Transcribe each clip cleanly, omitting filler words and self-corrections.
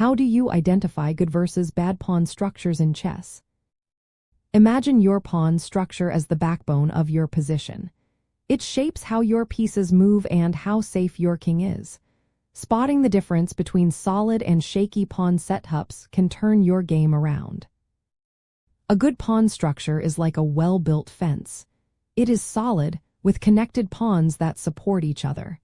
How do you identify good versus bad pawn structures in chess? Imagine your pawn structure as the backbone of your position. It shapes how your pieces move and how safe your king is. Spotting the difference between solid and shaky pawn setups can turn your game around. A good pawn structure is like a well-built fence. It is solid, with connected pawns that support each other.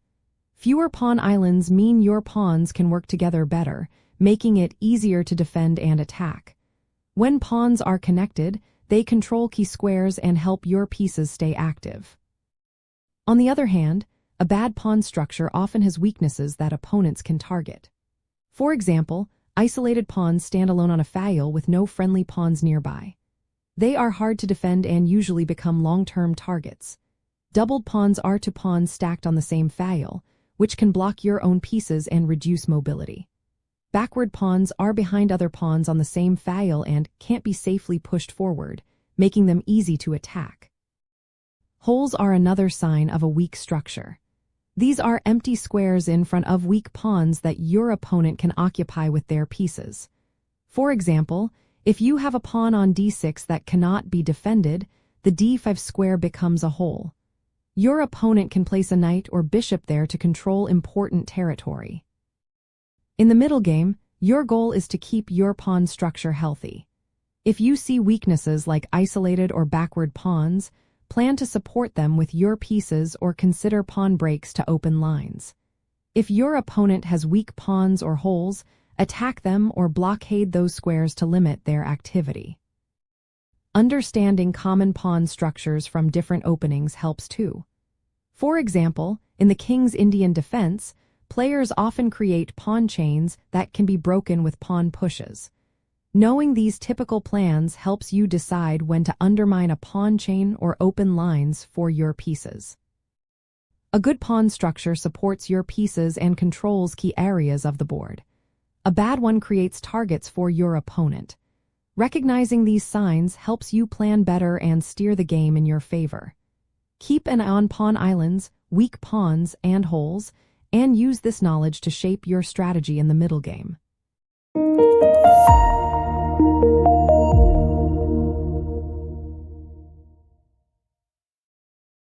Fewer pawn islands mean your pawns can work together better, making it easier to defend and attack. When pawns are connected, they control key squares and help your pieces stay active. On the other hand, a bad pawn structure often has weaknesses that opponents can target. For example, isolated pawns stand alone on a file with no friendly pawns nearby. They are hard to defend and usually become long-term targets. Doubled pawns are two pawns stacked on the same file, which can block your own pieces and reduce mobility. Backward pawns are behind other pawns on the same file and can't be safely pushed forward, making them easy to attack. Holes are another sign of a weak structure. These are empty squares in front of weak pawns that your opponent can occupy with their pieces. For example, if you have a pawn on d6 that cannot be defended, the d5 square becomes a hole. Your opponent can place a knight or bishop there to control important territory. In the middle game, your goal is to keep your pawn structure healthy. If you see weaknesses like isolated or backward pawns, plan to support them with your pieces or consider pawn breaks to open lines. If your opponent has weak pawns or holes, attack them or blockade those squares to limit their activity. Understanding common pawn structures from different openings helps too. For example, in the king's Indian defense, players often create pawn chains that can be broken with pawn pushes. Knowing these typical plans helps you decide when to undermine a pawn chain or open lines for your pieces. A good pawn structure supports your pieces and controls key areas of the board. A bad one creates targets for your opponent. Recognizing these signs helps you plan better and steer the game in your favor. Keep an eye on pawn islands, weak pawns, and holes, and use this knowledge to shape your strategy in the middle game.